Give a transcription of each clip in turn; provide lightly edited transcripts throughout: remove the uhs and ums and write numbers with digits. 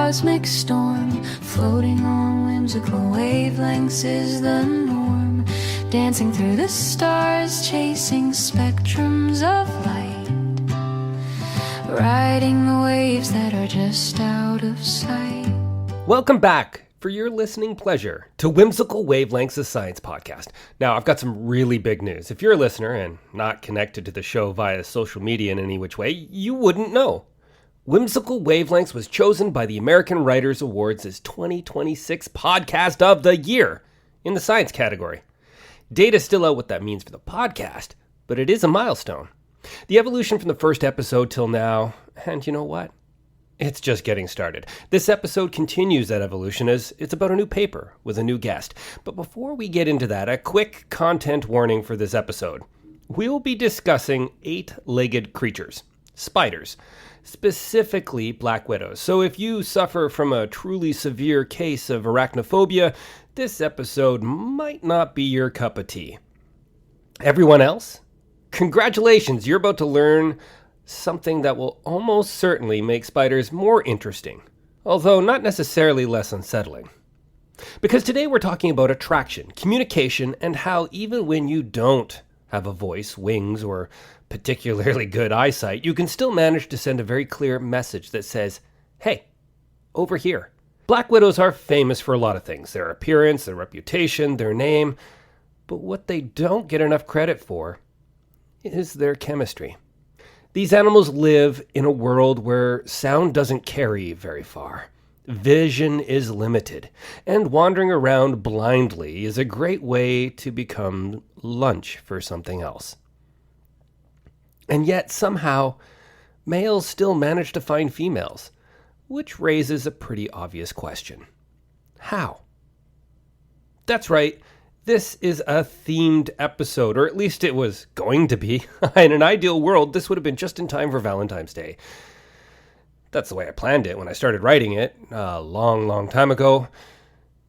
cosmic storm. Floating on whimsical wavelengths is the norm. Dancing through the stars, chasing spectrums of light. Riding the waves that are just out of sight. Welcome back for your listening pleasure to Whimsical Wavelengths of Science podcast. Now, I've got some really big news. If you're a listener and not connected to the show via social media in any which way, you wouldn't know. Whimsical Wavelengths was chosen by the American Writers Awards as 2026 Podcast of the Year in the science category. Data's still out what that means for the podcast, but it is a milestone. The evolution from the first episode till now, and you know what? It's just getting started. This episode continues that evolution as it's about a new paper with a new guest. But before we get into that, a quick content warning for this episode. We'll be discussing 8-legged creatures, spiders, specifically black widows. So if you suffer from a truly severe case of arachnophobia, this episode might not be your cup of tea. Everyone else, congratulations, you're about to learn something that will almost certainly make spiders more interesting, although not necessarily less unsettling. Because today we're talking about attraction, communication, and how even when you don't have a voice, wings, or particularly good eyesight, you can still manage to send a very clear message that says, hey, over here. Black widows are famous for a lot of things, their appearance, their reputation, their name, but what they don't get enough credit for is their chemistry. These animals live in a world where sound doesn't carry very far. Vision is limited, and wandering around blindly is a great way to become lunch for something else. And yet, somehow, males still manage to find females, which raises a pretty obvious question. How? That's right. This is a themed episode, or at least it was going to be. In an ideal world, this would have been just in time for Valentine's Day. That's the way I planned it when I started writing it, a long time ago.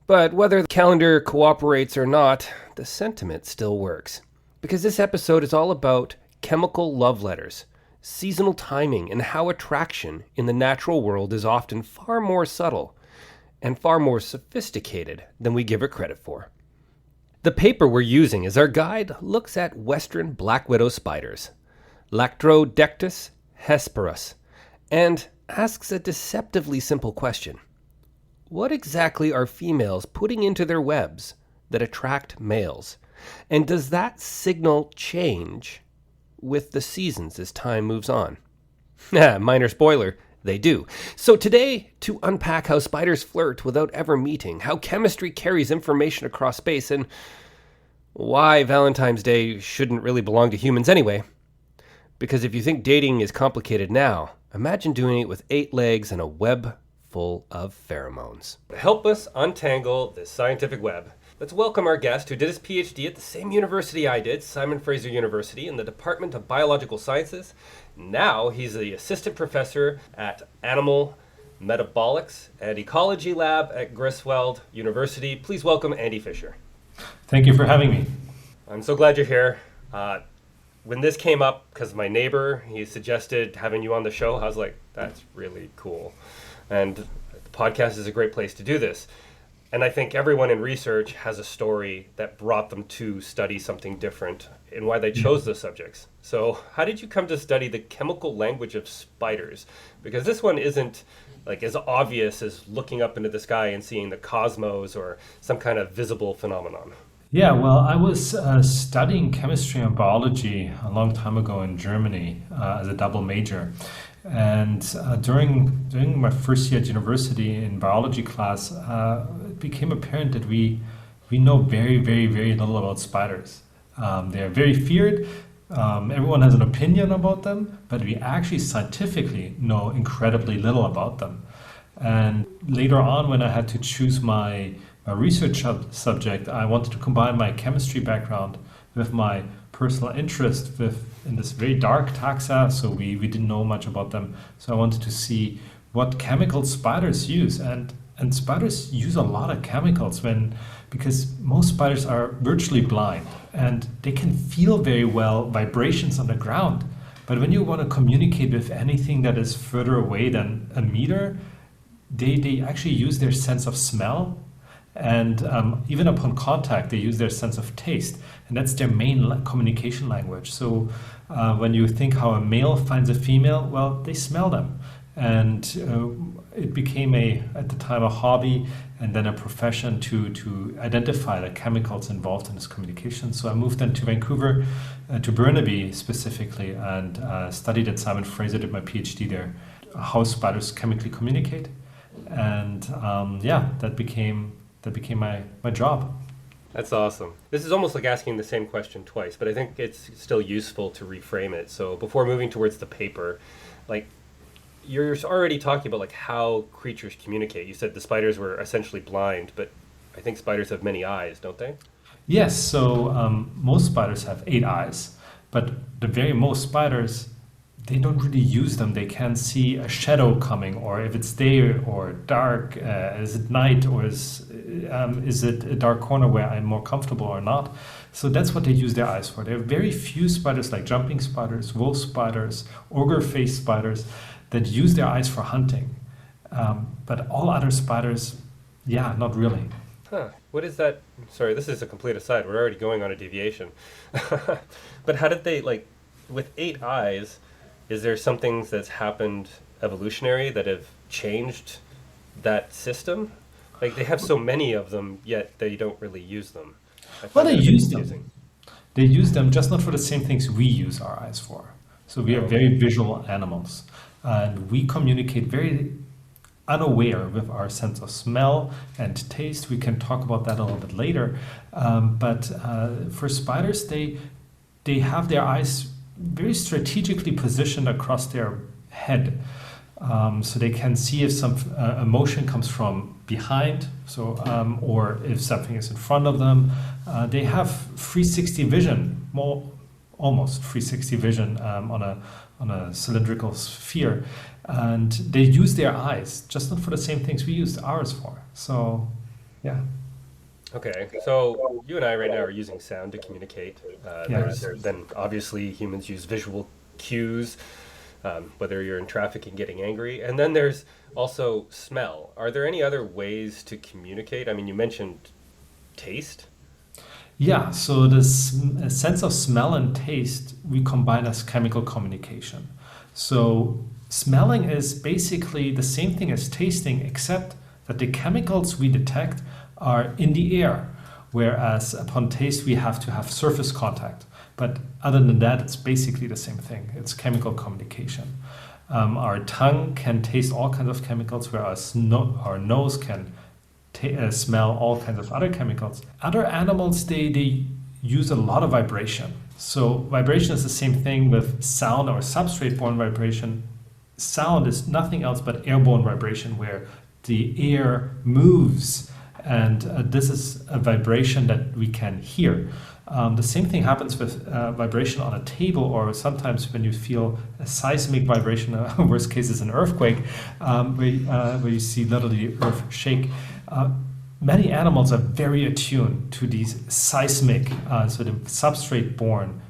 But whether the calendar cooperates or not, the sentiment still works. Because this episode is all about chemical love letters, seasonal timing, and how attraction in the natural world is often far more subtle and far more sophisticated than we give it credit for. The paper we're using as our guide looks at western black widow spiders, Latrodectus hesperus, and asks a deceptively simple question. What exactly are females putting into their webs that attract males? And does that signal change with the seasons as time moves on? Minor spoiler, they do. So today, to unpack how spiders flirt without ever meeting, how chemistry carries information across space, and why Valentine's Day shouldn't really belong to humans anyway. Because if you think dating is complicated now, imagine doing it with 8 legs and a web full of pheromones. To help us untangle this scientific web, let's welcome our guest who did his PhD at the same university I did, Simon Fraser University, in the Department of Biological Sciences. Now he's the assistant professor at Animal Metabolics and Ecology Lab at Greifswald University. Please welcome Andy Fisher. Thank you for having me. I'm so glad you're here. When this came up, because my neighbor, he suggested having you on the show, I was like, that's really cool. And the podcast is a great place to do this. And I think everyone in research has a story that brought them to study something different and why they chose those subjects. So how did you come to study the chemical language of spiders? Because this one isn't like as obvious as looking up into the sky and seeing the cosmos or some kind of visible phenomenon. Yeah, well, I was studying chemistry and biology a long time ago in Germany as a double major. And during my first year at university in biology class, it became apparent that we know very, very, very little about spiders. They are very feared. Everyone has an opinion about them, but we actually scientifically know incredibly little about them. And later on, when I had to choose my research subject, I wanted to combine my chemistry background with my personal interest in this very dark taxa, so we didn't know much about them. So I wanted to see what chemicals spiders use, and spiders use a lot of chemicals because most spiders are virtually blind and they can feel very well vibrations on the ground. But when you want to communicate with anything that is further away than a meter, they actually use their sense of smell, and even upon contact, they use their sense of taste, and that's their main communication language. So when you think how a male finds a female, well, they smell them, and it became at the time a hobby and then a profession to identify the chemicals involved in this communication. So I moved then to Vancouver, to Burnaby specifically, and studied at Simon Fraser, did my PhD there, how spiders chemically communicate, and that became my job. That's awesome. This is almost like asking the same question twice, but I think it's still useful to reframe it. So before moving towards the paper, like, you're already talking about like how creatures communicate. You said the spiders were essentially blind, but I think spiders have many eyes, don't they? Yes, so most spiders have 8 eyes, but the very most spiders, they don't really use them. They can see a shadow coming, or if it's day or dark, is it night, or is it a dark corner where I'm more comfortable or not. So that's what they use their eyes for. There are very few spiders like jumping spiders, wolf spiders, ogre-faced spiders that use their eyes for hunting. But all other spiders, not really. Huh. What is that? Sorry, this is a complete aside. We're already going on a deviation. But how did they, like, with 8 eyes, is there some things that's happened evolutionary that have changed that system? Like, they have so many of them, yet they don't really use them. Well, they use them. They use them, just not for the same things we use our eyes for. So we are very visual animals. And we communicate very unaware with our sense of smell and taste. We can talk about that a little bit later. But for spiders, they have their eyes very strategically positioned across their head. So they can see if some emotion comes from behind, or if something is in front of them. They have 360 vision, almost 360 vision on a cylindrical sphere, and they use their eyes, just not for the same things we use ours for. So, yeah. Okay, so you and I right now are using sound to communicate. Then obviously humans use visual cues, whether you're in traffic and getting angry. And then there's also smell. Are there any other ways to communicate? I mean, you mentioned taste. Yeah, so this sense of smell and taste we combine as chemical communication. So smelling is basically the same thing as tasting, except that the chemicals we detect are in the air, whereas upon taste we have to have surface contact. But other than that, it's basically the same thing. It's chemical communication. Our tongue can taste all kinds of chemicals, whereas our nose can smell all kinds of other chemicals. Other animals, they use a lot of vibration. So vibration is the same thing with sound or substrate-borne vibration. Sound is nothing else but airborne vibration, where the air moves, and this is a vibration that we can hear. The same thing happens with vibration on a table, or sometimes when you feel a seismic vibration, worst case is an earthquake, where you see literally the earth shake. Many animals are very attuned to these seismic, so the substrate-borne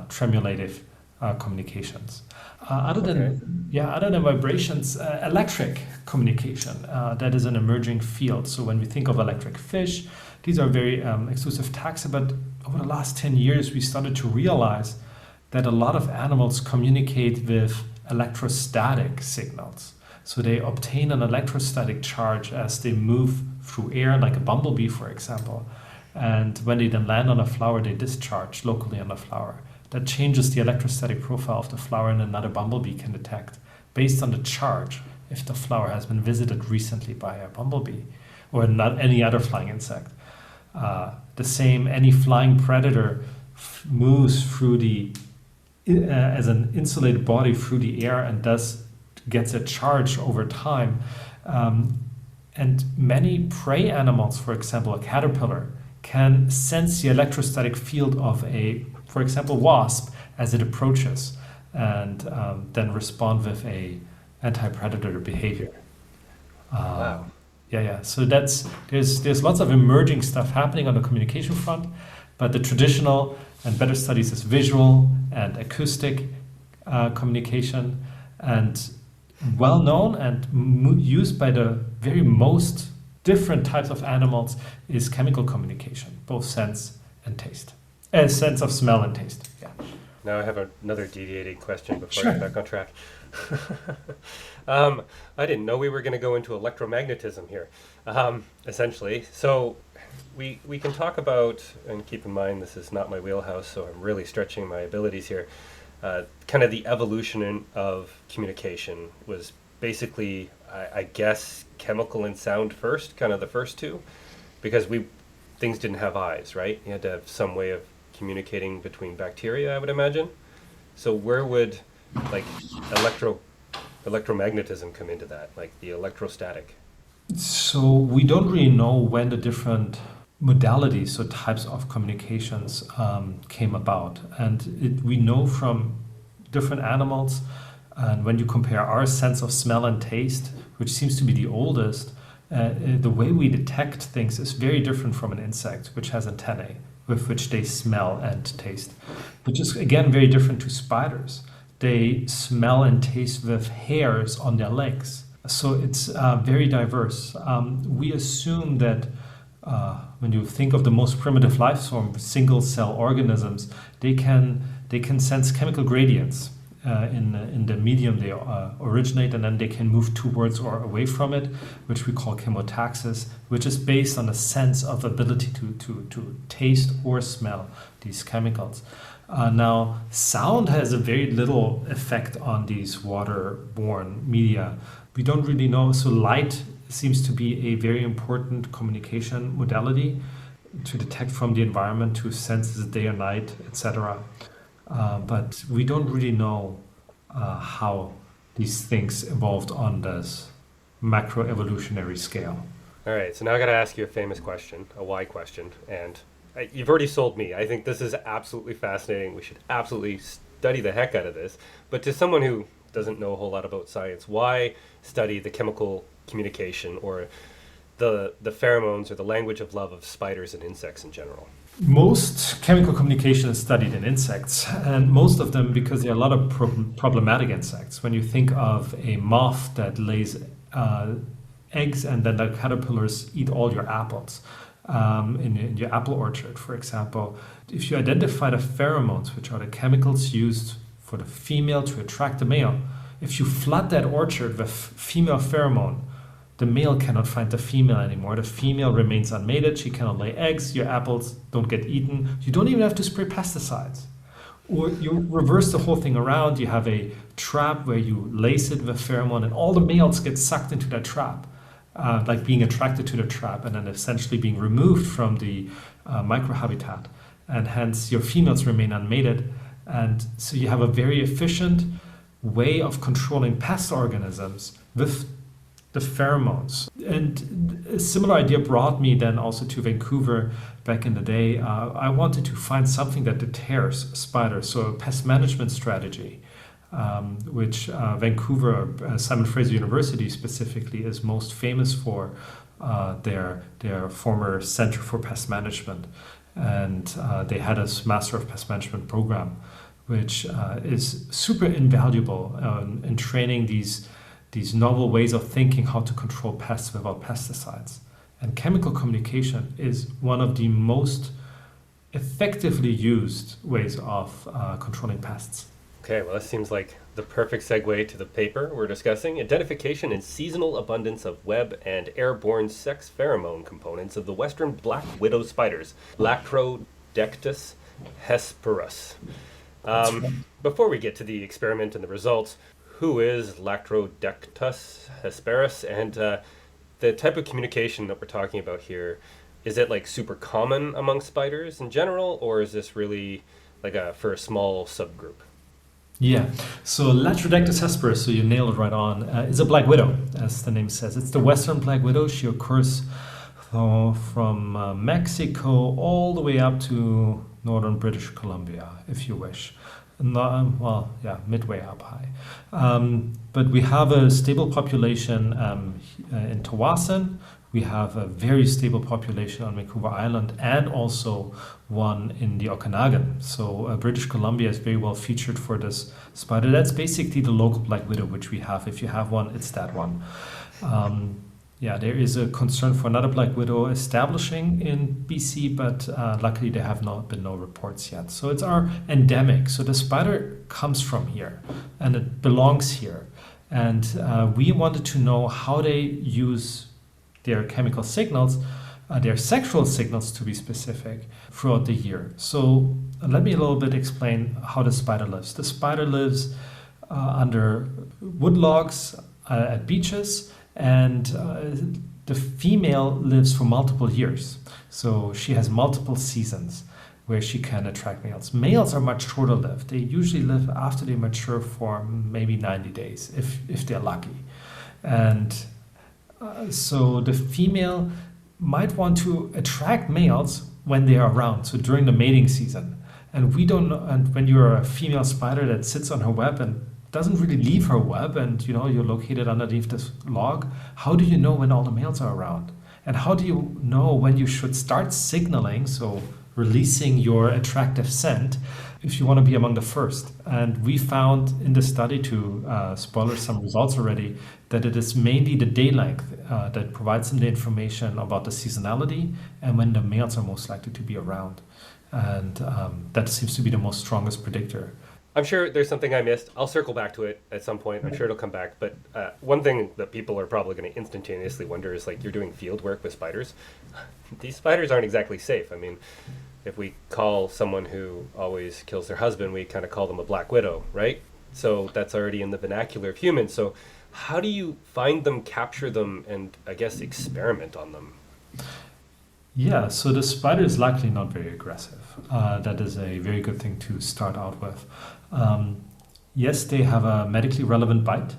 tremulative communications. Other than vibrations, electric communication, that is an emerging field. So when we think of electric fish, these are very exclusive taxa, but over the last 10 years, we started to realize that a lot of animals communicate with electrostatic signals. So they obtain an electrostatic charge as they move through air, like a bumblebee, for example. And when they then land on a flower, they discharge locally on the flower. That changes the electrostatic profile of the flower, and another bumblebee can detect, based on the charge, if the flower has been visited recently by a bumblebee or not any other flying insect. The same, any flying predator moves through as an insulated body through the air, and thus gets a charge over time. And many prey animals, for example, a caterpillar, can sense the electrostatic field of for example, wasp as it approaches, and then respond with a anti-predator behavior. Wow. Yeah. So there's lots of emerging stuff happening on the communication front, but the traditional and better studies is visual and acoustic communication, and well known and used by the very most different types of animals is chemical communication, both sense and taste. Sense of smell and taste. Yeah. Now I have another deviating question before Sure. I get back on track. I didn't know we were going to go into electromagnetism here, essentially. So we can talk about, and keep in mind this is not my wheelhouse, so I'm really stretching my abilities here. Kind of the evolution of communication was basically, I guess, chemical and sound first, kind of the first two, because things didn't have eyes, right? You had to have some way of communicating between bacteria, I would imagine. So where would like electromagnetism come into that, like the electrostatic? So we don't really know when the different modalities, so types of communications came about. And we know from different animals, and when you compare our sense of smell and taste, which seems to be the oldest, the way we detect things is very different from an insect, which has antennae with which they smell and taste, which is again very different to spiders. They smell and taste with hairs on their legs. So it's very diverse. We assume that when you think of the most primitive life form, single cell organisms, they can sense chemical gradients in the medium they originate, and then they can move towards or away from it, which we call chemotaxis, which is based on a sense of ability to taste or smell these chemicals. Now, sound has a very little effect on these waterborne media. We don't really know. So light seems to be a very important communication modality to detect from the environment, to sense the day or night, etc. But we don't really know how these things evolved on this macroevolutionary scale. All right, so now I got to ask you a famous question, a why question, and you've already sold me. I think this is absolutely fascinating. We should absolutely study the heck out of this. But to someone who doesn't know a whole lot about science, why study the chemical communication or the pheromones or the language of love of spiders and insects in general? Most chemical communication is studied in insects, and most of them because there are a lot of problematic insects. When you think of a moth that lays eggs and then the caterpillars eat all your apples, in your apple orchard, for example, if you identify the pheromones, which are the chemicals used for the female to attract the male, if you flood that orchard with female pheromone, the male cannot find the female anymore. The female remains unmated. She cannot lay eggs. Your apples don't get eaten. You don't even have to spray pesticides. Or you reverse the whole thing around. You have a trap where you lace it with pheromone and all the males get sucked into that trap, like being attracted to the trap and then essentially being removed from the microhabitat. And hence your females remain unmated. And so you have a very efficient way of controlling pest organisms with the pheromones. And a similar idea brought me then also to Vancouver back in the day. I wanted to find something that deters spiders, so a pest management strategy, which Vancouver, Simon Fraser University specifically, is most famous for their former Center for Pest Management. And they had a Master of Pest Management program, which is super invaluable in training these novel ways of thinking how to control pests without pesticides. And chemical communication is one of the most effectively used ways of controlling pests. Okay, well, this seems like the perfect segue to the paper we're discussing, Identification and Seasonal Abundance of Web and Airborne Sex Pheromone Components of the Western Black Widow Spiders, Latrodectus hesperus. Before we get to the experiment and the results, who is Latrodectus hesperus, and the type of communication that we're talking about here, is it like super common among spiders in general, or is this really like for a small subgroup? Yeah, so Latrodectus hesperus, so you nailed it right on, is a black widow, as the name says. It's the western black widow. She occurs from Mexico all the way up to northern British Columbia, if you wish. Midway up high. But we have a stable population in Tawasin, We have a very stable population on Vancouver Island and also one in the Okanagan. So British Columbia is very well featured for this spider. That's basically the local black widow, which we have. If you have one, it's that one. Yeah, there is a concern for another black widow establishing in BC, but luckily there have not been no reports yet. So it's our endemic. So the spider comes from here and it belongs here. And we wanted to know how they use their chemical signals, their sexual signals to be specific, throughout the year. So let me a little bit explain how the spider lives. The spider lives under wood logs at beaches, and the female lives for multiple years. So she has multiple seasons where she can attract males. Males are much shorter lived. They usually live after they mature for maybe 90 days, if they're lucky. And so the female might want to attract males when they are around, so during the mating season. And we don't know, and when you're a female spider that sits on her web and doesn't really leave her web, and you're located underneath this log, how do you know when all the males are around? And how do you know when you should start signaling, so releasing your attractive scent, if you want to be among the first? And we found in the study, to spoiler some results already, that it is mainly the day length that provides them the information about the seasonality and when the males are most likely to be around. And that seems to be the most strongest predictor. I'm sure there's something I missed. I'll circle back to it at some point. I'm sure it'll come back. But one thing that people are probably going to instantaneously wonder is, like, you're doing field work with spiders. These spiders aren't exactly safe. I mean, if we call someone who always kills their husband, we kind of call them a black widow, right? So that's already in the vernacular of humans. So how do you find them, capture them, and I guess experiment on them? Yeah, so the spider is likely not very aggressive. That is a very good thing to start out with. Yes, they have a medically relevant bite,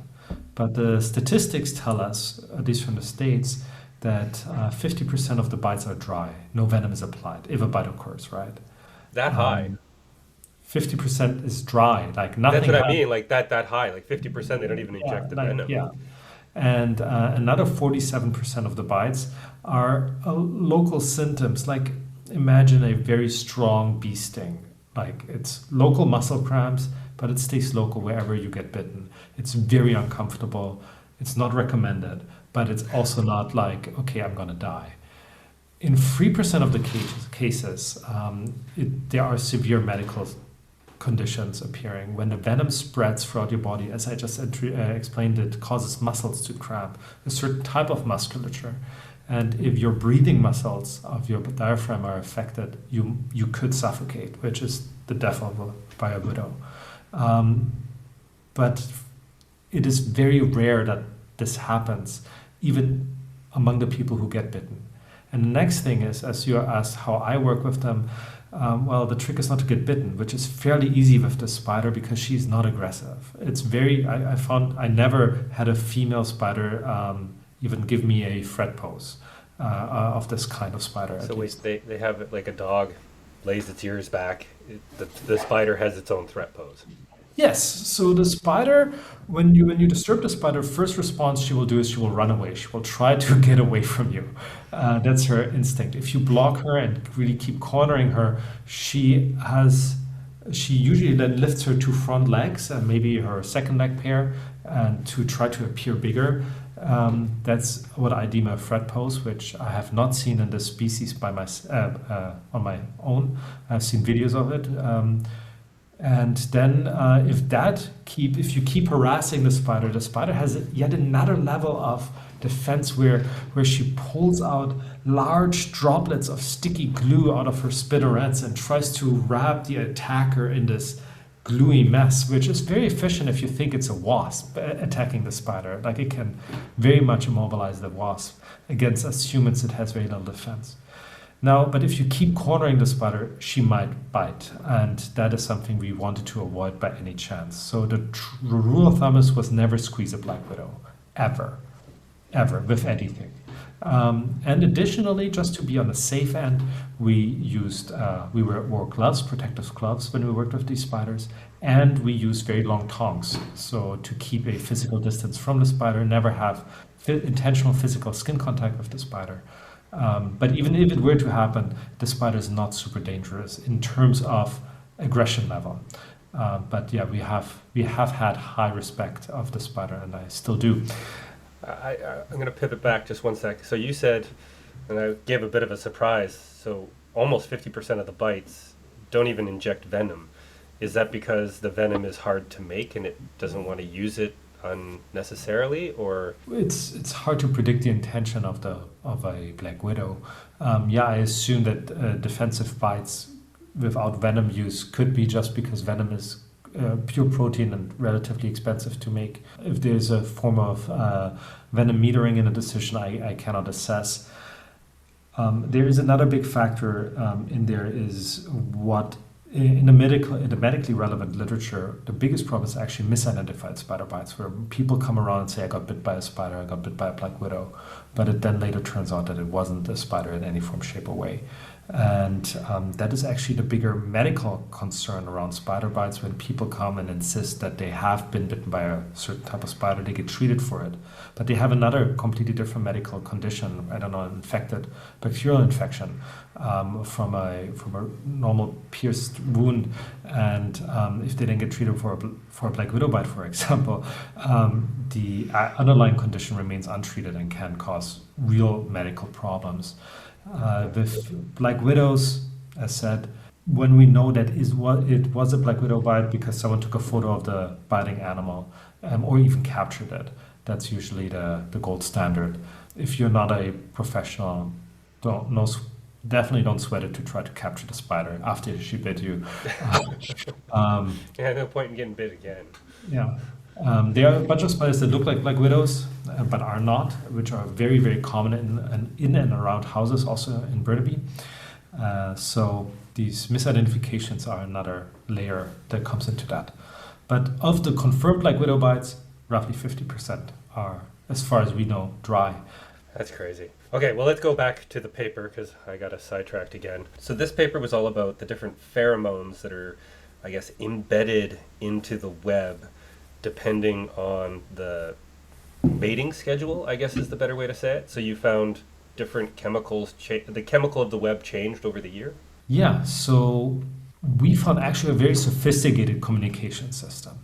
but the statistics tell us, at least from the States, that 50% of the bites are dry. No venom is applied, if a bite occurs, right? That high? 50% is dry, like nothing. That's what I mean, like that high, like 50%, they don't even inject the venom. Yeah. And another 47% of the bites are local symptoms, like imagine a very strong bee sting. Like it's local muscle cramps, but it stays local wherever you get bitten. It's very uncomfortable. It's not recommended, but it's also not like, okay, I'm going to die. In 3% of the cases, there are severe medical conditions appearing. When the venom spreads throughout your body, as I just explained, it causes muscles to cramp, a certain type of musculature. And if your breathing muscles of your diaphragm are affected, you could suffocate, which is the death by a widow. But it is very rare that this happens, even among the people who get bitten. And the next thing is, as you asked how I work with them, well, the trick is not to get bitten, which is fairly easy with the spider because she's not aggressive. It's very, I found I never had a female spider even give me a threat pose of this kind of spider. So wait, they have it like a dog lays its ears back. The spider has its own threat pose. Yes, so the spider, when you disturb the spider, first response she will do is she will run away. She will try to get away from you. That's her instinct. If you block her and really keep cornering her, she usually then lifts her two front legs and maybe her second leg pair and to try to appear bigger. That's what I deem a threat pose, which I have not seen in this species on my own. I've seen videos of it. And then if you keep harassing the spider has yet another level of defense where she pulls out large droplets of sticky glue out of her spinnerets and tries to wrap the attacker in this gluey mess, which is very efficient if you think it's a wasp attacking the spider. Like it can very much immobilize the wasp. Against us humans, it has very little defense. Now, but if you keep cornering the spider, she might bite, and that is something we wanted to avoid by any chance. So the rule of thumb was never squeeze a black widow, ever, with anything. And additionally, just to be on the safe end, we wore gloves, protective gloves, when we worked with these spiders, and we used very long tongs. So to keep a physical distance from the spider, never have intentional physical skin contact with the spider. But even if it were to happen, the spider is not super dangerous in terms of aggression level. But yeah, we have had high respect of the spider, and I still do. I'm going to pivot back just one sec. So you said, and I gave a bit of a surprise, so almost 50% of the bites don't even inject venom. Is that because the venom is hard to make and it doesn't want to use it unnecessarily, or it's hard to predict the intention of a black widow? Yeah, I assume that defensive bites without venom use could be just because venom is pure protein and relatively expensive to make. If there's a form of venom metering in a decision, I cannot assess. There is another big factor in there is what in the medically relevant literature, the biggest problem is actually misidentified spider bites, where people come around and say, I got bit by a spider, I got bit by a black widow, but it then later turns out that it wasn't a spider in any form, shape, or way. And that is actually the bigger medical concern around spider bites. When people come and insist that they have been bitten by a certain type of spider, they get treated for it. But they have another completely different medical condition, I don't know, infected bacterial infection from a normal pierced wound. And if they then get treated for a black widow bite, for example, the underlying condition remains untreated and can cause real medical problems. With black widows, as said, when we know that it was a black widow bite because someone took a photo of the biting animal or even captured it, that's usually the gold standard. If you're not a professional, definitely don't sweat it to try to capture the spider after she bit you. no point in getting bit again. Yeah. There are a bunch of spiders that look like black widows, but are not, which are very, very common in and around houses, also in Burnaby. So these misidentifications are another layer that comes into that. But of the confirmed black widow bites, roughly 50% are, as far as we know, dry. That's crazy. Okay, well, let's go back to the paper because I got us sidetracked again. So this paper was all about the different pheromones that are, I guess, embedded into the web depending on the mating schedule, I guess is the better way to say it. So you found different chemicals, the chemical of the web changed over the year? Yeah, so we found actually a very sophisticated communication system.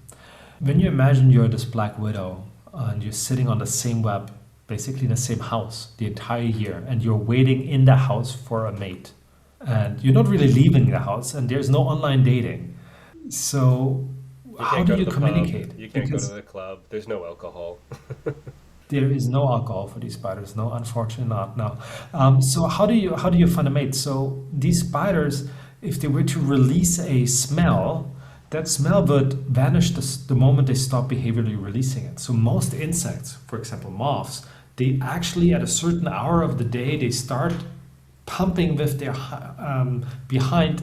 When you imagine you're this black widow and you're sitting on the same web, basically in the same house the entire year, and you're waiting in the house for a mate, and you're not really leaving the house, and there's no online dating. So how do you communicate? You can't go to the club. There's no alcohol. There is no alcohol for these spiders. No, unfortunately not. No. So how do you find a mate? So these spiders, if they were to release a smell, that smell would vanish the moment they stop behaviorally releasing it. So most insects, for example moths, they actually at a certain hour of the day they start pumping with their behind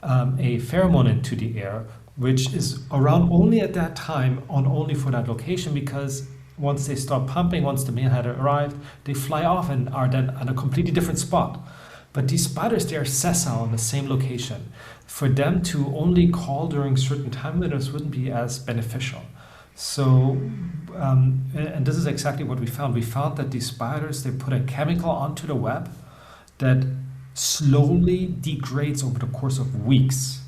a pheromone into the air, which is around only at that time, only for that location, because once they stop pumping, once the male had arrived, they fly off and are then on a completely different spot. But these spiders, they are sessile on the same location. For them to only call during certain time windows wouldn't be as beneficial. So, and this is exactly what we found. We found that these spiders, they put a chemical onto the web that slowly degrades over the course of weeks.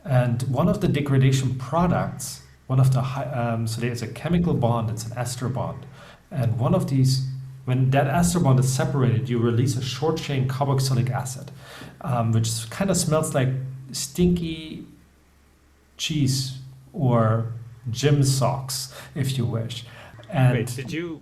And one of the degradation products, so there's a chemical bond, it's an ester bond. And one of these, when that ester bond is separated, you release a short chain carboxylic acid, which kind of smells like stinky cheese or gym socks, if you wish. And wait, did you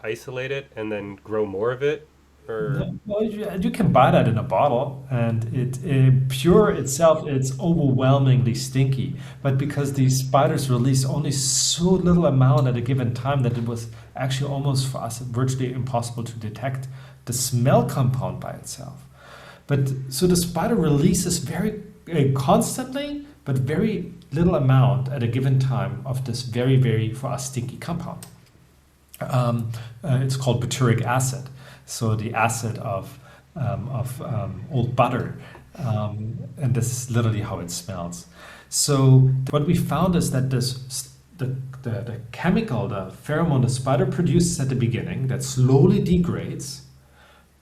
isolate it and then grow more of it? Or well, you can buy that in a bottle, and it pure itself, it's overwhelmingly stinky. But because these spiders release only so little amount at a given time, that it was actually almost for us virtually impossible to detect the smell compound by itself. But so the spider releases very constantly, but very little amount at a given time of this very, very, for us, stinky compound. It's called butyric acid. So the acid of old butter, and this is literally how it smells. So what we found is that this the chemical, the pheromone the spider produces at the beginning that slowly degrades,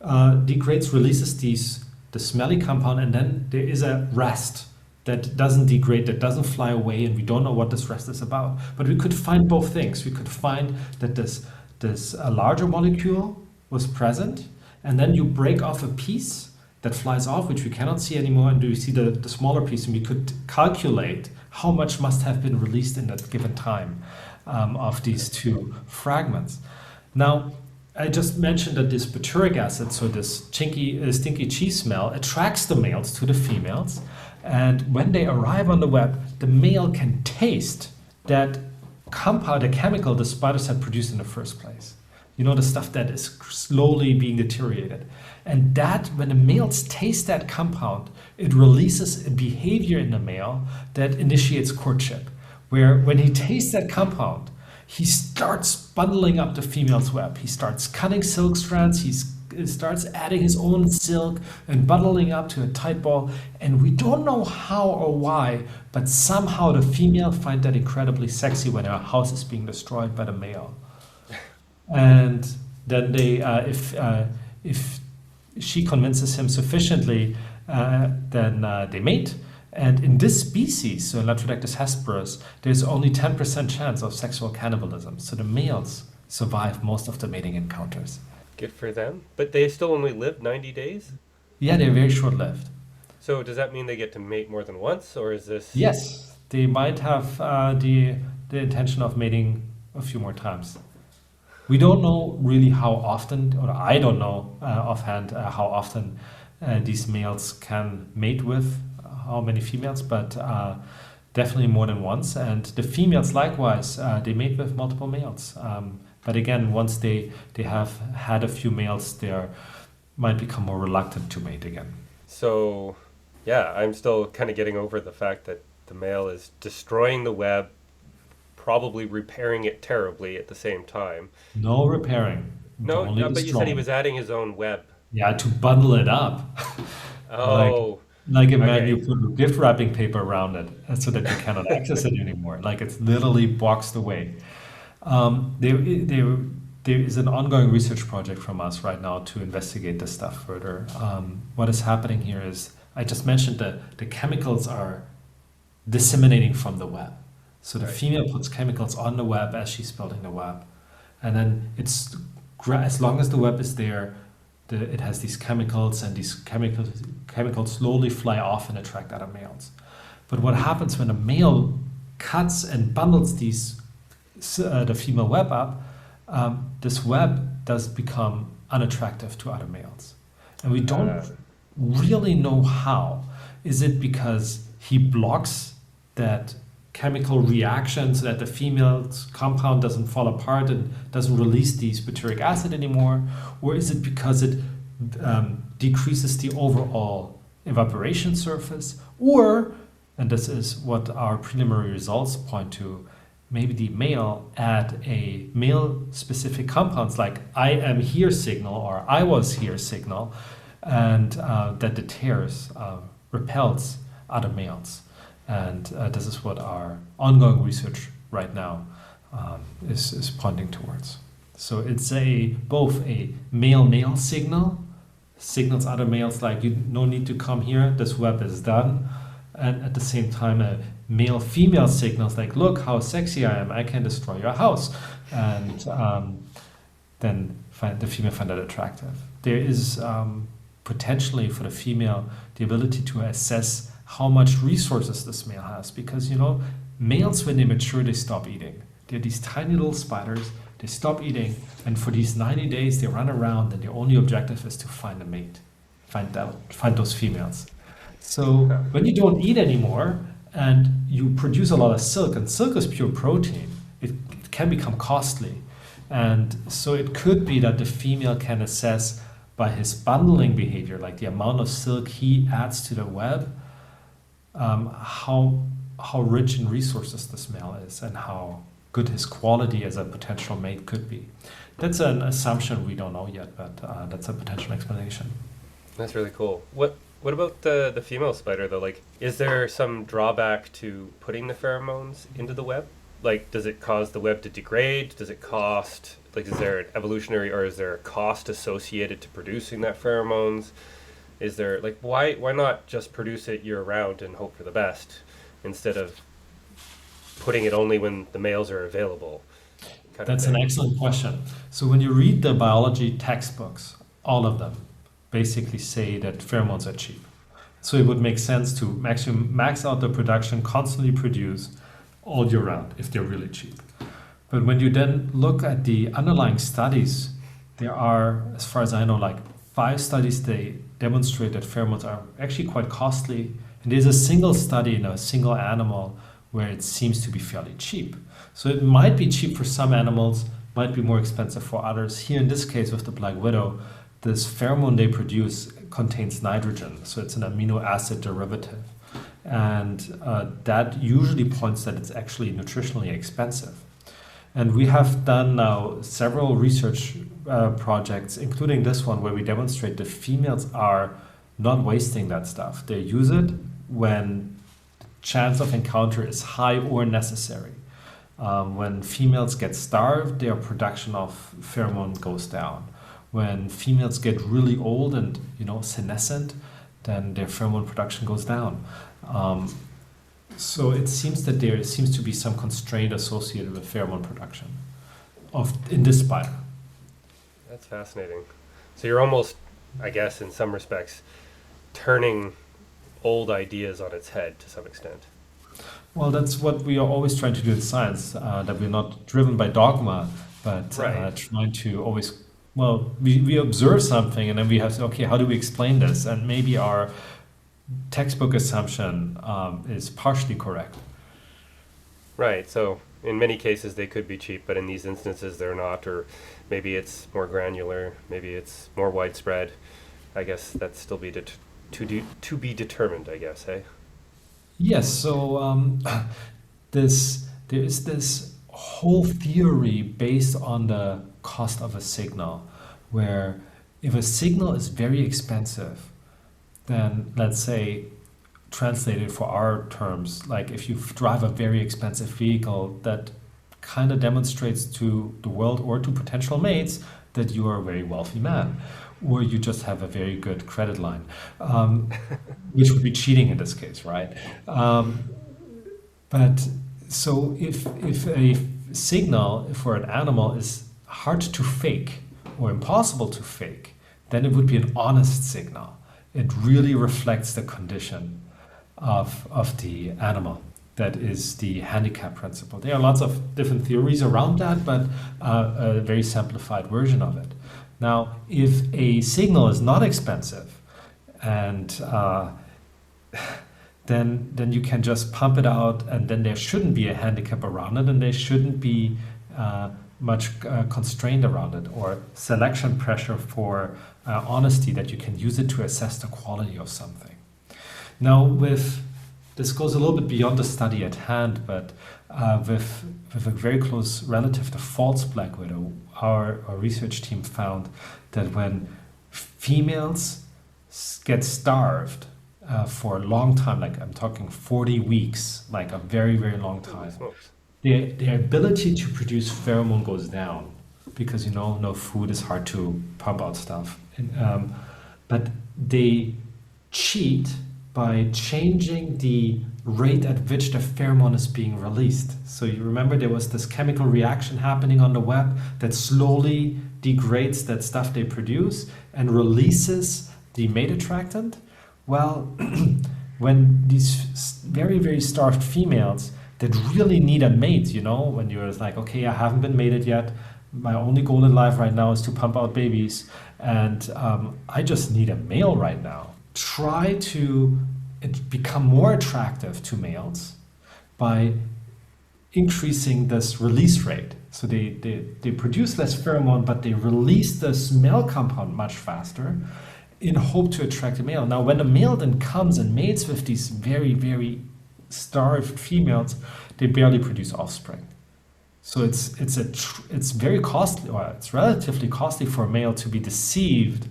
releases the smelly compound, and then there is a rest that doesn't degrade, that doesn't fly away, and we don't know what this rest is about. But we could find both things. We could find that this a larger molecule was present, and then you break off a piece that flies off, which we cannot see anymore, and you see the smaller piece, and we could calculate how much must have been released in that given time of these two fragments. Now, I just mentioned that this butyric acid, so this stinky cheese smell, attracts the males to the females. And when they arrive on the web, the male can taste that compound, the chemical the spiders had produced in the first place. You know, the stuff that is slowly being deteriorated. And that, when the males taste that compound, it releases a behavior in the male that initiates courtship, where when he tastes that compound, he starts bundling up the female's web. He starts cutting silk strands. He starts adding his own silk and bundling up to a tight ball. And we don't know how or why, but somehow the female finds that incredibly sexy when her house is being destroyed by the male. And then they, if she convinces him sufficiently, then they mate. And in this species, so in Latrodectus hesperus, there's only 10% chance of sexual cannibalism. So the males survive most of the mating encounters. Good for them. But they still only live 90 days? Yeah, they're very short-lived. So does that mean they get to mate more than once, or is this... Yes, they might have the intention of mating a few more times. We don't know really how often, or I don't know offhand how often these males can mate with how many females, but definitely more than once. And the females likewise, they mate with multiple males. But again, once they have had a few males, they might become more reluctant to mate again. So, yeah, I'm still kind of getting over the fact that the male is destroying the web, probably repairing it terribly at the same time. No repairing. No, but you said he was adding his own web. Yeah, to bundle it up. Oh. Like imagine you put gift wrapping paper around it so that you cannot access it anymore. Like it's literally boxed away. There is an ongoing research project from us right now to investigate this stuff further. What is happening here is, I just mentioned that the chemicals are disseminating from the web. So the female puts chemicals on the web as she's building the web. And then as long as the web is there, it has these chemicals, and these chemicals slowly fly off and attract other males. But what happens when a male cuts and bundles the female web up, this web does become unattractive to other males. And we don't really know how. Is it because he blocks that chemical reaction so that the female's compound doesn't fall apart and doesn't release these butyric acid anymore? Or is it because it decreases the overall evaporation surface? Or, and this is what our preliminary results point to, maybe the male add a male-specific compounds like I am here signal or I was here signal, and that deters, repels other males. And this is what our ongoing research right now is pointing towards. So it's both a male-male signals other males like, you no need to come here, this web is done. And at the same time, a male-female signals like, look how sexy I am, I can destroy your house. And then the female find that attractive. There is potentially for the female the ability to assess how much resources this male has, because males, when they mature, they stop eating. They're these tiny little spiders, they stop eating, and for these 90 days they run around, and their only objective is to find a mate, find those females. So when you don't eat anymore and you produce a lot of silk, and silk is pure protein, it can become costly. And so it could be that the female can assess by his bundling behavior, like the amount of silk he adds to the web, how rich in resources this male is and how good his quality as a potential mate could be. That's an assumption we don't know yet, but that's a potential explanation. That's really cool. What about the female spider though? Like, is there some drawback to putting the pheromones into the web? like, does it cause the web to degrade? Does it cost, like, is there an evolutionary or is there a cost associated to producing that pheromones? Is there, like, why not just produce it year round and hope for the best instead of putting it only when the males are available? That's an excellent question. So when you read the biology textbooks, all of them basically say that pheromones are cheap. So it would make sense to max out the production, constantly produce all year round if they're really cheap. But when you then look at the underlying studies, there are, as far as I know, like 5 studies they demonstrate that pheromones are actually quite costly. And there's a single study in a single animal where it seems to be fairly cheap. So it might be cheap for some animals, might be more expensive for others. Here in this case with the black widow, this pheromone they produce contains nitrogen, so it's an amino acid derivative. And that usually points that it's actually nutritionally expensive. And we have done now several research projects, including this one, where we demonstrate the females are not wasting that stuff. They use it when the chance of encounter is high or necessary. When females get starved, their production of pheromone goes down. When females get really old and senescent, then their pheromone production goes down. So it seems that there seems to be some constraint associated with pheromone production in this spider. That's fascinating. So you're almost, I guess, in some respects, turning old ideas on its head to some extent. Well, that's what we are always trying to do in science, that we're not driven by dogma, but trying to always, we observe something and then we have to say, okay, how do we explain this? And maybe our textbook assumption is partially correct. Right. So in many cases they could be cheap, but in these instances they're not, or maybe it's more granular, maybe it's more widespread. I guess that's still to be determined, I guess, hey? Yes, so there is this whole theory based on the cost of a signal, where if a signal is very expensive, then let's say, translated for our terms, like if you drive a very expensive vehicle, that kind of demonstrates to the world or to potential mates that you are a very wealthy man, or you just have a very good credit line, which would be cheating in this case, right? But so if a signal for an animal is hard to fake or impossible to fake, then it would be an honest signal. It really reflects the condition of the animal. That is the handicap principle. There are lots of different theories around that, but a very simplified version of it. Now, if a signal is not expensive, and then you can just pump it out, and then there shouldn't be a handicap around it, and there shouldn't be much constraint around it, or selection pressure for honesty, that you can use it to assess the quality of something. Now, this goes a little bit beyond the study at hand, but with a very close relative, the false black widow, our research team found that when females get starved for a long time, like I'm talking 40 weeks, like a very, very long time, their ability to produce pheromone goes down because, no food is hard to pump out stuff. But they cheat by changing the rate at which the pheromone is being released. So you remember there was this chemical reaction happening on the web that slowly degrades that stuff they produce and releases the mate attractant. Well, when these very, very starved females that really need a mate, when you're like, okay, I haven't been mated yet, my only goal in life right now is to pump out babies, and I just need a male right now. Try to become more attractive to males by increasing this release rate. So they produce less pheromone, but they release the smell compound much faster in hope to attract a male. Now, when a male then comes and mates with these very, very starved females, they barely produce offspring. So it's very costly, or it's relatively costly for a male to be deceived,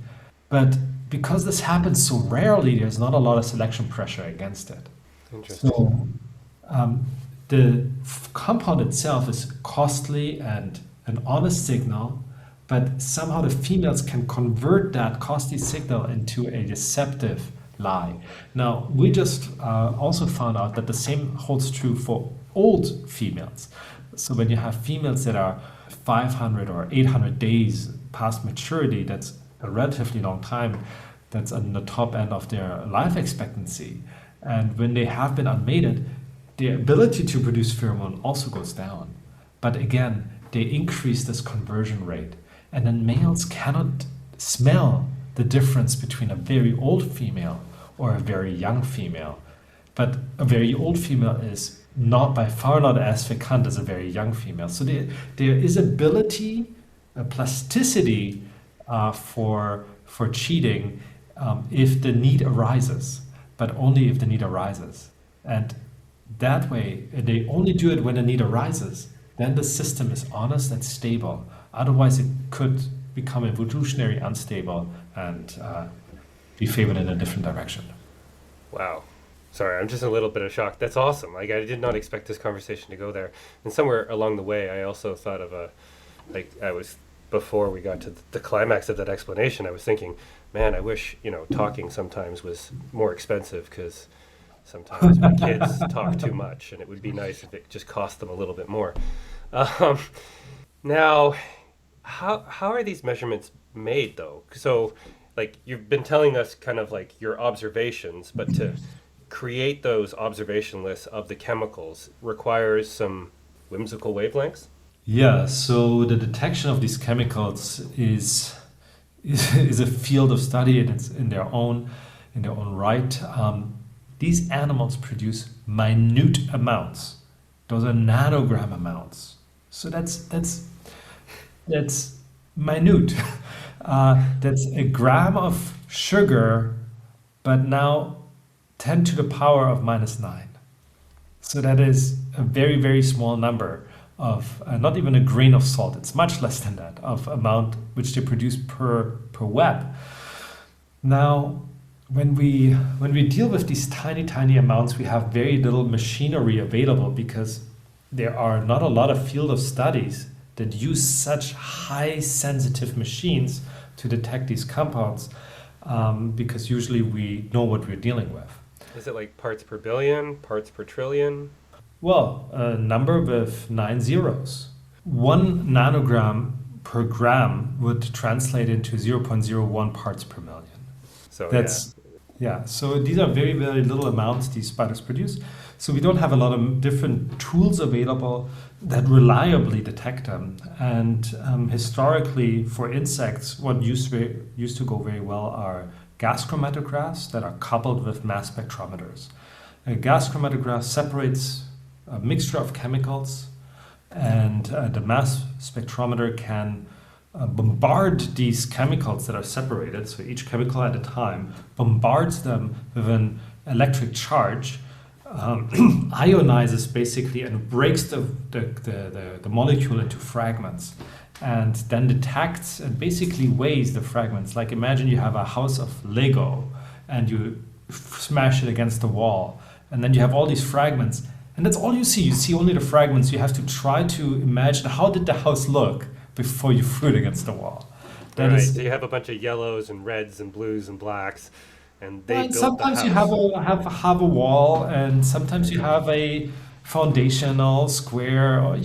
but because this happens so rarely, there's not a lot of selection pressure against it. Interesting. So the compound itself is costly and an honest signal, but somehow the females can convert that costly signal into a deceptive lie. Now, we just also found out that the same holds true for old females. So when you have females that are 500 or 800 days past maturity, that's a relatively long time, that's on the top end of their life expectancy. And when they have been unmated, their ability to produce pheromone also goes down. But again, they increase this conversion rate. And then males cannot smell the difference between a very old female or a very young female. But a very old female is not by far not as fecund as a very young female. So there is ability, a plasticity for cheating if the need arises, but only if the need arises. And that way, they only do it when the need arises. Then the system is honest and stable. Otherwise, it could become evolutionary unstable and be favored in a different direction. Wow. Sorry, I'm just a little bit of shock. That's awesome. Like, I did not expect this conversation to go there. And somewhere along the way, I also thought of before we got to the climax of that explanation, I was thinking, man, I wish, talking sometimes was more expensive, because sometimes my kids talk too much, and it would be nice if it just cost them a little bit more. Now, how are these measurements made, though? So, like, you've been telling us kind of like your observations, but to create those observation lists of the chemicals requires some whimsical wavelengths? Yeah, so the detection of these chemicals is a field of study, and it's in their own right. These animals produce minute amounts. Those are nanogram amounts. So that's minute. That's a gram of sugar, but now 10 to the power of -9. So that is a very, very small number of, not even a grain of salt, it's much less than that, of amount which they produce per web. Now, when we deal with these tiny, tiny amounts, we have very little machinery available, because there are not a lot of field of studies that use such high sensitive machines to detect these compounds, because usually we know what we're dealing with. Is it like parts per billion, parts per trillion? Well, a number with 9 zeros. 1 nanogram per gram would translate into 0.01 parts per million. So So these are very, very little amounts these spiders produce. So we don't have a lot of different tools available that reliably detect them. And historically, for insects, what used to go very well are gas chromatographs that are coupled with mass spectrometers. A gas chromatograph separates a mixture of chemicals, and the mass spectrometer can bombard these chemicals that are separated, so each chemical at a time, bombards them with an electric charge, ionizes basically, and breaks the molecule into fragments, and then detects and basically weighs the fragments. Like, imagine you have a house of Lego and you smash it against the wall, and then you have all these fragments, and that's all you see. You see only the fragments. You have to try to imagine, how did the house look before you threw it against the wall. So you have a bunch of yellows and reds and blues and blacks, and they built sometimes the you house. have a wall, and sometimes you have a foundational square, or,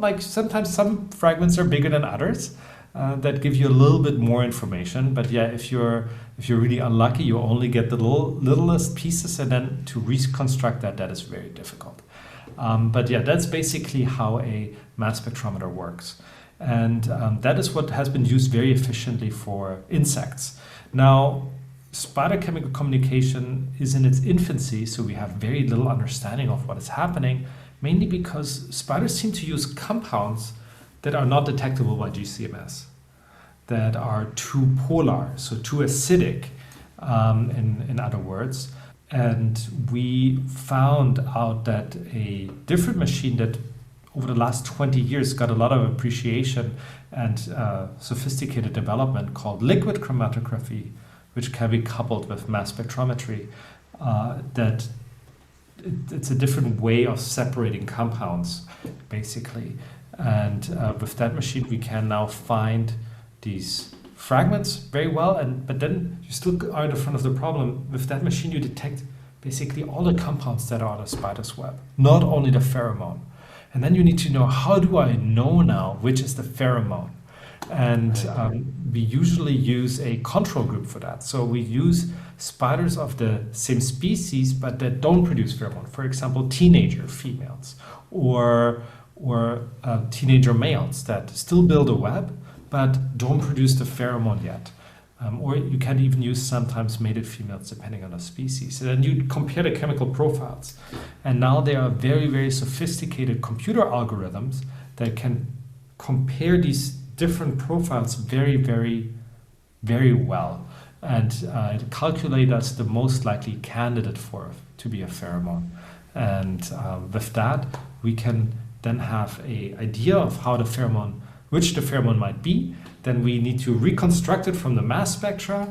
like sometimes some fragments are bigger than others, that give you a little bit more information. But yeah, if you're really unlucky, you only get the littlest pieces, and then to reconstruct that is very difficult. But yeah, that's basically how a mass spectrometer works. And that is what has been used very efficiently for insects. Now, spider chemical communication is in its infancy, so we have very little understanding of what is happening, mainly because spiders seem to use compounds that are not detectable by GCMS, that are too polar, so too acidic, in other words. And we found out that a different machine that over the last 20 years got a lot of appreciation and sophisticated development, called liquid chromatography, which can be coupled with mass spectrometry, that it's a different way of separating compounds, basically. And with that machine, we can now find these fragments very well. But then you still are in the front of the problem. With that machine, you detect basically all the compounds that are on a spider's web, not only the pheromone. And then you need to know, how do I know now which is the pheromone? And we usually use a control group for that. So we use spiders of the same species, but that don't produce pheromone. For example, teenager females or teenager males that still build a web, but don't produce the pheromone yet. Or you can even use sometimes mated females depending on the species. And then you compare the chemical profiles. And now there are very, very sophisticated computer algorithms that can compare these different profiles very, very, very well. And calculate us the most likely candidate to be a pheromone. And with that, we can then have an idea of which the pheromone might be. Then we need to reconstruct it from the mass spectra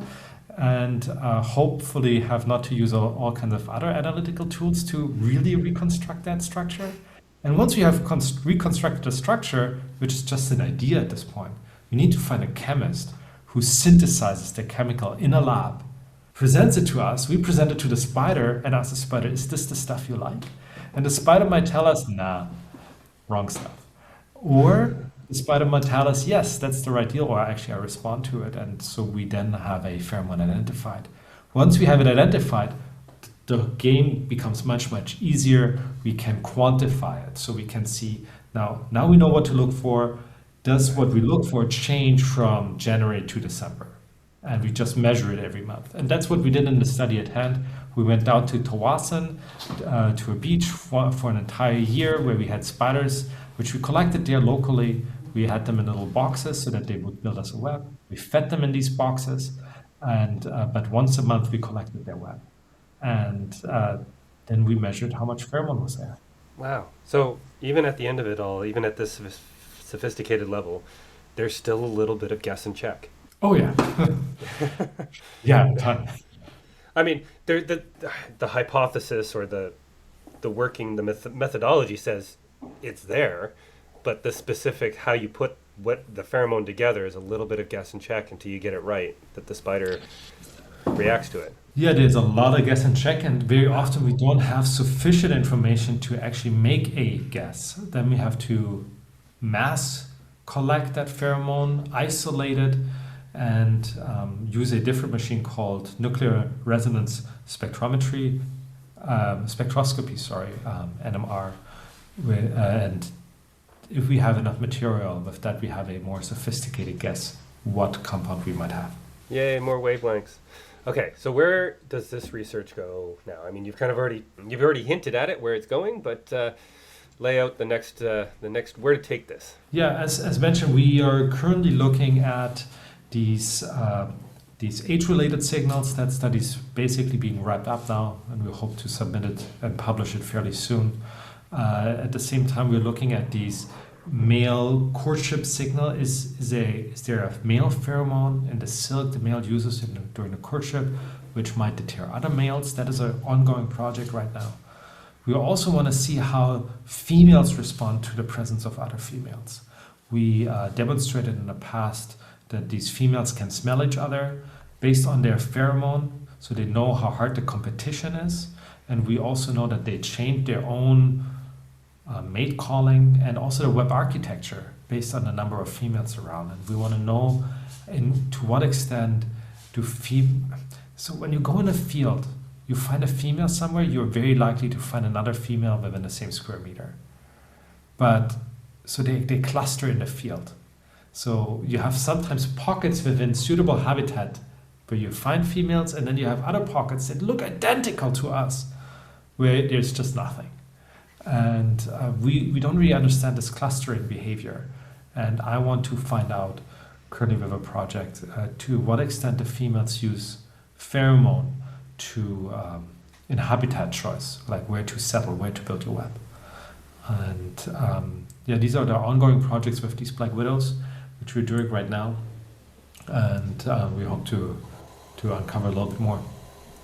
and hopefully have not to use all kinds of other analytical tools to really reconstruct that structure. And once we have reconstructed the structure, which is just an idea at this point, we need to find a chemist who synthesizes the chemical in a lab, presents it to us, we present it to the spider and ask the spider, is this the stuff you like? And the spider might tell us, nah, wrong stuff. Or the spider might tell us, yes, that's the right deal, or actually I respond to it. And so we then have a pheromone identified. Once we have it identified, the game becomes much, much easier. We can quantify it. So we can see, now we know what to look for. Does what we look for change from January to December? And we just measure it every month. And that's what we did in the study at hand. We went down to Tawasan, to a beach for an entire year where we had spiders, which we collected there locally. We had them in little boxes so that they would build us a web. We fed them in these boxes, but once a month we collected their web. And then we measured how much pheromone was there. Wow. So even at the end of it all, even at this sophisticated level, there's still a little bit of guess and check. Oh, yeah. Yeah, a ton. I mean, the hypothesis or the working, the methodology says it's there, but the specific how you put what the pheromone together is a little bit of guess and check until you get it right, that the spider reacts to it. Yeah, there's a lot of guess and check, and very often we don't have sufficient information to actually make a guess. Then we have to mass collect that pheromone, isolate it, and use a different machine called nuclear resonance spectroscopy, NMR. And if we have enough material, with that we have a more sophisticated guess what compound we might have. Yay, more wavelengths. Okay, so where does this research go now? I mean, you've already hinted at it where it's going, but lay out the next where to take this. Yeah, as mentioned, we are currently looking at these age-related signals. That study's basically being wrapped up now, and we hope to submit it and publish it fairly soon. At the same time, we're looking at these male courtship signal. Is there a male pheromone in the silk the male uses during the courtship, which might deter other males? That is an ongoing project right now. We also want to see how females respond to the presence of other females. We demonstrated in the past that these females can smell each other based on their pheromone, so they know how hard the competition is. And we also know that they change their own mate calling and also the web architecture based on the number of females around. And we want to know to what extent so when you go in a field, you find a female somewhere, you're very likely to find another female within the same square meter. But so they cluster in the field. So you have sometimes pockets within suitable habitat where you find females, and then you have other pockets that look identical to us where there's just nothing. And we don't really understand this clustering behavior. And I want to find out, currently with a project, to what extent the females use pheromone in habitat choice, like where to settle, where to build your web. And these are the ongoing projects with these black widows, which we're doing right now. And we hope to uncover a little bit more.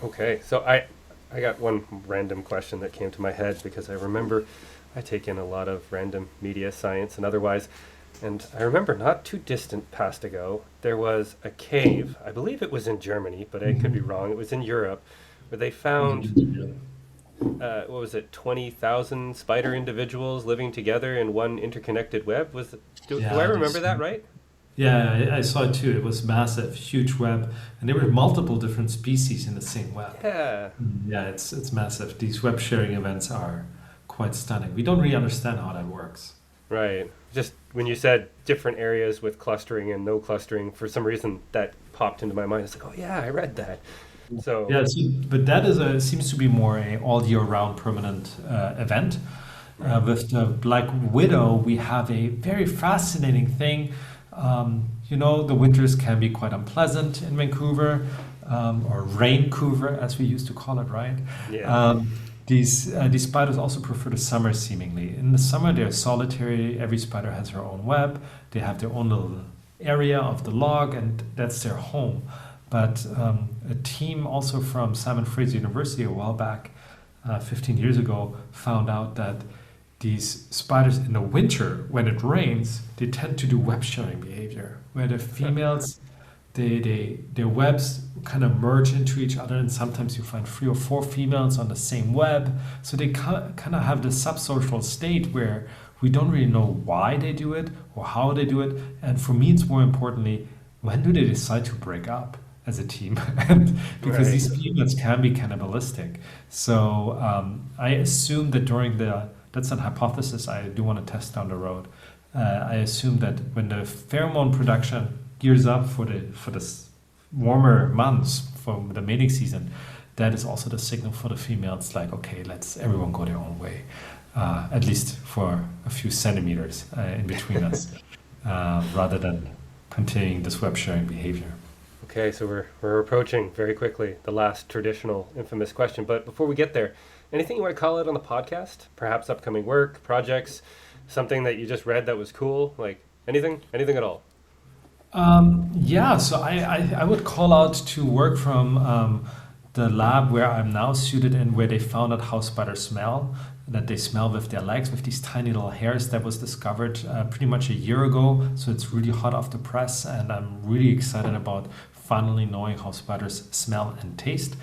Okay, so I got one random question that came to my head because I remember I take in a lot of random media, science, and otherwise. And I remember not too distant past ago, there was a cave. I believe it was in Germany, but I could be wrong. It was in Europe, where they found, what was it, 20,000 spider individuals living together in one interconnected web? Do I remember that right? Yeah, I saw it too. It was massive, huge web, and there were multiple different species in the same web. Yeah. Yeah, it's massive. These web sharing events are quite stunning. We don't really understand how that works. Right. Just when you said different areas with clustering and no clustering, for some reason that popped into my mind. It's like, oh yeah, I read that. So yeah, but that seems to be more a all year round permanent event. With the Black Widow, we have a very fascinating thing. The winters can be quite unpleasant in Vancouver, or Raincouver, as we used to call it, right? yeah. These spiders also prefer the summer, seemingly. In the summer, they're solitary. Every spider has their own web. They have their own little area of the log, and that's their home. But a team also from Simon Fraser University a while back, 15 years ago, found out that these spiders in the winter, when it rains, they tend to do web sharing behavior, where the females, their webs kind of merge into each other, and sometimes you find 3 or 4 females on the same web. So they kind of have this subsocial state where we don't really know why they do it or how they do it. And for me, it's more importantly, when do they decide to break up as a team? And because these females can be cannibalistic. So I assume that that's an hypothesis I do want to test down the road. I assume that when the pheromone production gears up for the warmer months from the mating season, that is also the signal for the females, like, okay, let's everyone go their own way, at least for a few centimeters in between us, rather than continuing this web sharing behavior. Okay, so we're approaching very quickly the last traditional infamous question. But before we get there, anything you want to call out on the podcast? Perhaps upcoming work, projects, something that you just read that was cool, like anything at all? So I would call out to work from the lab where I'm now suited in, where they found out how spiders smell, that they smell with their legs, with these tiny little hairs. That was discovered pretty much a year ago, so it's really hot off the press, and I'm really excited about finally knowing how spiders smell and taste.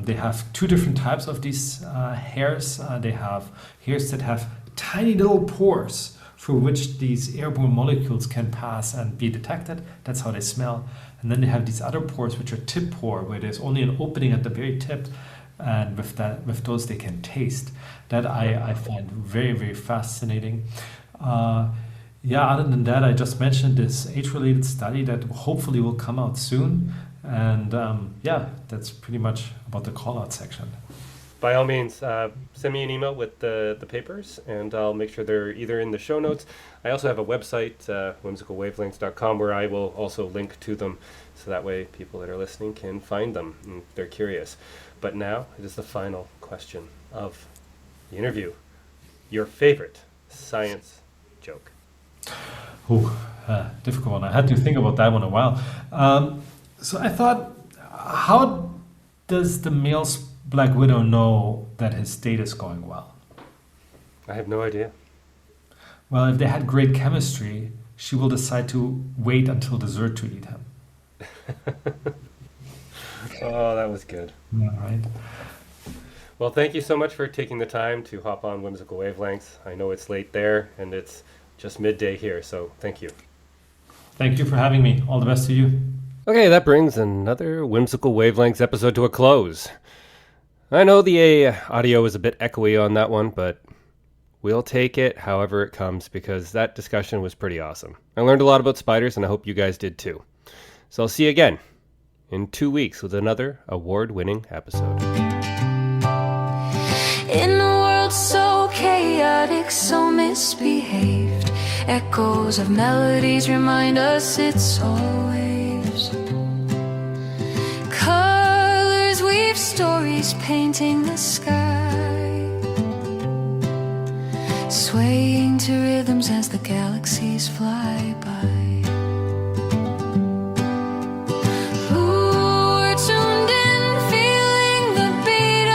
They have 2 different types of these hairs. They have hairs that have tiny little pores through which these airborne molecules can pass and be detected. That's how they smell. And then they have these other pores, which are tip pore, where there's only an opening at the very tip, and with those they can taste. That I find very, very fascinating. Other than that, I just mentioned this age-related study that hopefully will come out soon. And that's pretty much about the call-out section. By all means, send me an email with the papers, and I'll make sure they're either in the show notes. I also have a website, whimsicalwavelengths.com, where I will also link to them, so that way people that are listening can find them if they're curious. But now it is the final question of the interview. Your favorite science joke? Difficult one. I had to think about that one a while. So I thought, how does the male Black Widow know that his date is going well? I have no idea. Well, if they had great chemistry, she will decide to wait until dessert to eat him. Oh, that was good. Yeah, right. Well, thank you so much for taking the time to hop on Whimsical Wavelengths. I know it's late there, and it's just midday here, so thank you. Thank you for having me. All the best to you. Okay, that brings another Whimsical Wavelengths episode to a close. I know the audio is a bit echoey on that one, but we'll take it however it comes, because that discussion was pretty awesome. I learned a lot about spiders, and I hope you guys did too. So I'll see you again in 2 weeks with another award-winning episode. In a world so chaotic, so misbehaved, echoes of melodies remind us it's always colors weave stories painting the sky, swaying to rhythms as the galaxies fly by. Ooh, we're tuned in, feeling the beat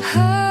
Her